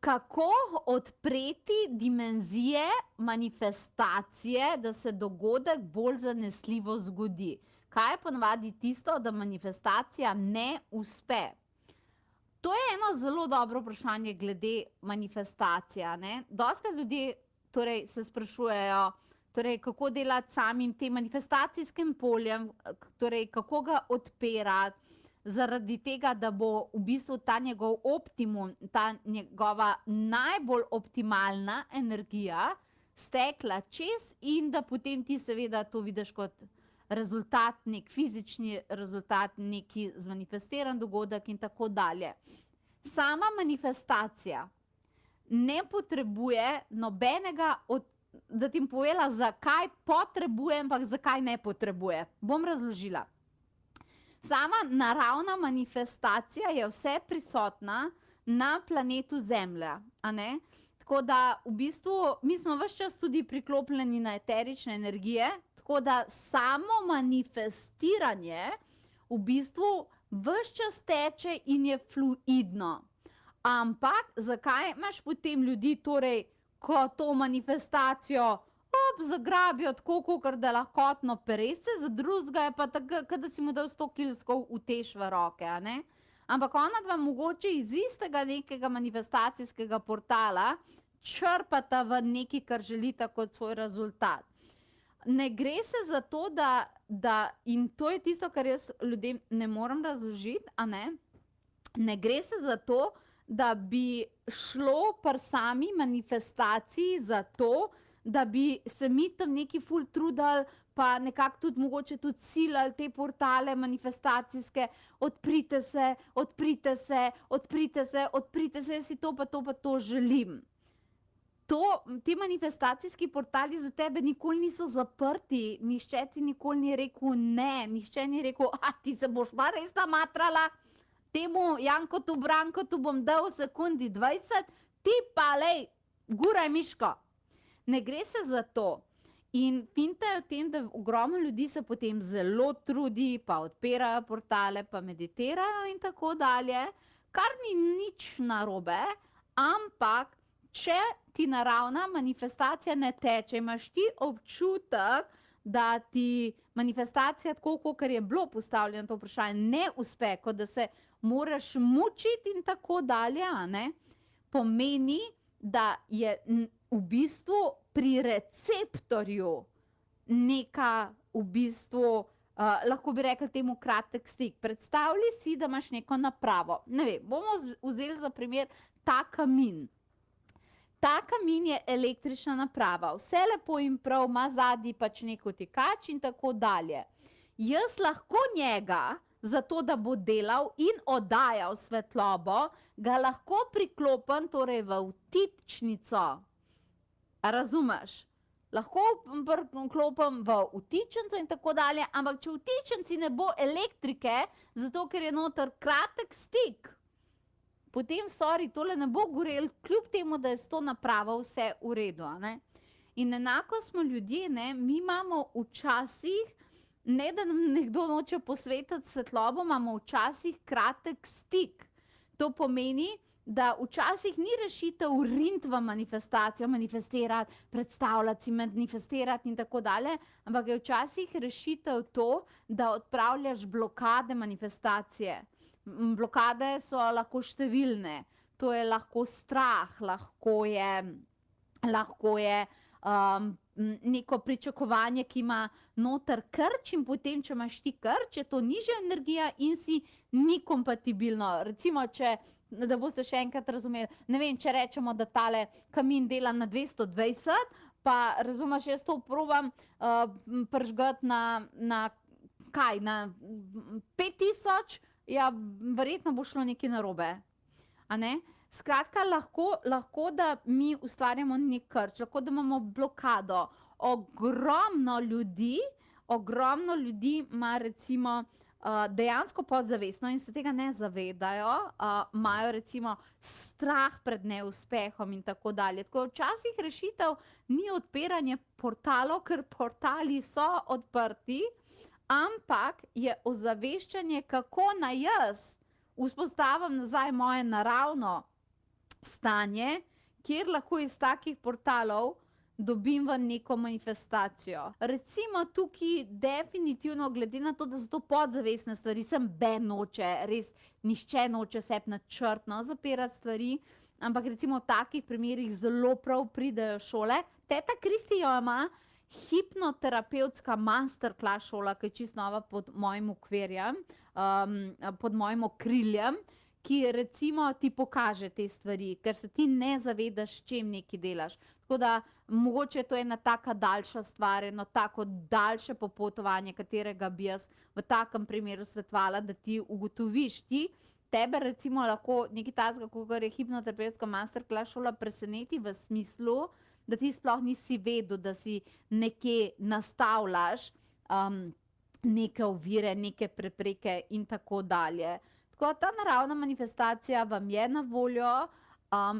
kako odpreti dimenzije manifestacije, da se dogodek bolj zanesljivo zgodi. Kaj je ponavadi tisto, da manifestacija ne uspe? To je eno zelo dobro vprašanje glede manifestacija, ne. Dostikrat ljudje torej se sprašujejo, torej kako delati samim tem manifestacijskim poljem, torej kako ga odpirati, zaradi tega, da bo v bistvu ta njegov optimum, ta njegova najbolj optimalna energija stekla čez in da potem ti seveda to vidiš kot rezultat, nek fizični rezultat, neki zmanifestiran dogodek in tako dalje. Sama manifestacija ne potrebuje nobenega da ti bom povedala, zakaj potrebuje, ampak zakaj ne potrebuje. Bom razložila. Sama naravna manifestacija je vse prisotna na planetu Zemlja, a ne. Tako da v bistvu mi smo ves čas tudi priklopljeni na eterične energije, tako da samo manifestiranje v bistvu ves čas teče in je fluidno. Ampak zakaj imaš potem ljudi, torej, ko to manifestacijo zagrabijo tako, kakor da lahkotno peresce, za drugega je pa tako, kot da si mu dal 100 kilskov utež v roke, a ne. Ampak onadva mogoče iz istega nekega manifestacijskega portala črpata v nekaj, kar želita kot svoj rezultat. Ne gre se za to, in to je tisto, kar jaz ljudem ne morem razložiti, a ne. Ne gre se za to, da bi šlo pri sami manifestaciji za to, da bi se mi tam neki ful trudili, pa nekako tudi mogoče tudi ciljali te portale manifestacijske, odprite se, odprite se, odprite se, odprite se, jaz si to pa to želim. Ti manifestacijski portali za tebe nikoli niso zaprti, nihče ti nikoli ni rekel ne, nihče ni rekel, ti se boš pa res namatrala, temu Jankotu Brankotu bom dal v sekundi 20, ti pa lej, guraj miško. Ne gre se za to. In finta je v tem, da ogromno ljudi se potem zelo trudi, pa odpirajo portale, pa meditirajo in tako dalje, kar ni nič narobe, ampak če ti naravna manifestacija ne teče, imaš ti občutek, da ti manifestacija, tako kakor je bilo postavljeno to vprašanje, ne uspe, kot da se moraš mučiti in tako dalje, a ne, pomeni, da je v bistvu pri receptorju neka v bistvu, lahko bi rekli temu kratek stik. Predstavljaj si, da imaš neko napravo. Ne vem, bomo vzeli za primer ta kamin. Ta kamin je električna naprava. Vse lepo in prav, ima zadnji pač neko tekač in tako dalje. Jaz lahko njega, zato da bo delal in oddajal svetlobo, ga lahko priklopim torej v vtičnico. A razumeš? Lahko priklopim v vtičnico in tako dalje, ampak če v vtičnici ne bo elektrike, zato ker je noter kratek stik, potem, sorry, tole ne bo gorel, kljub temu, da je s to napravo vse v redu, a ne. In enako smo ljudje, ne, mi imamo včasih, ne da nam nekdo noče posvetiti svetlobo, imamo včasih kratek stik. To pomeni, da včasih ni rešitev riniti v manifestacijo, manifestirati, predstavljati si, manifestirati in tako dalje, ampak je včasih rešitev to, da odpravljaš blokade manifestacije. Blokade so lahko številne. To je lahko strah, lahko je neko pričakovanje, ki ima noter krč in potem, če imaš ti krč, je to nižja energija in si ni kompatibilno. Recimo, da boste še enkrat razumeli, ne vem, če rečemo, da tale kamin dela na 220, pa razumeš, jaz to probam pržgati na kaj, na 5000, ja, verjetno bo šlo nekaj narobe. A ne? Skratka, lahko, da mi ustvarjamo nek krč, lahko, da imamo blokado. Ogromno ljudi ima recimo dejansko podzavestno in se tega ne zavedajo, imajo recimo strah pred neuspehom in tako dalje. Tako včasih rešitev ni odpiranje portalov, ker portali so odprti, ampak je ozaveščanje, kako naj jaz vzpostavim nazaj moje naravno stanje, kjer lahko iz takih portalov dobim v neko manifestacijo. Recimo tukaj definitivno, glede na to, da so to podzavestne stvari, noče, res nihče noče sebi načrtno zapirati stvari, ampak recimo v takih primerih zelo prav pridejo šole. Teta Kristi jo ima, hipnoterapevtska masterclass šola, ki je čisto nova pod mojim okvirjem, pod mojim okriljem, ki recimo ti pokaže te stvari, ker se ti ne zavedaš, s čim nekaj delaš. Tako da mogoče to je ena taka daljša stvar, eno tako daljše popotovanje, katerega bi jaz v takem primeru svetovala, da ti ugotoviš ti. Tebe recimo lahko nekaj takega, kakor je hipnoterapevtska masterclass šola, preseneti v smislu, da ti sploh nisi vedel, da si nekje nastavljaš neke ovire, neke prepreke in tako dalje. Tako ta naravna manifestacija vam je na voljo,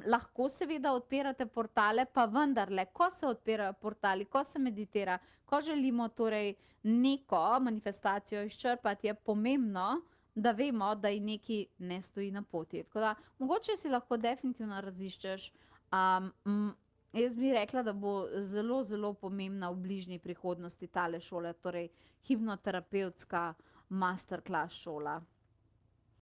lahko seveda odpirate portale, pa vendarle, ko se odpirajo portali, ko se meditira, ko želimo torej neko manifestacijo izčrpati, je pomembno, da vemo, da ji nekaj ne stoji na poti. Tako da, mogoče si lahko definitivno raziščeš. Jaz bi rekla, da bo zelo, zelo pomembna v bližnji prihodnosti tale šole, torej hipnoterapevtska masterclass šola.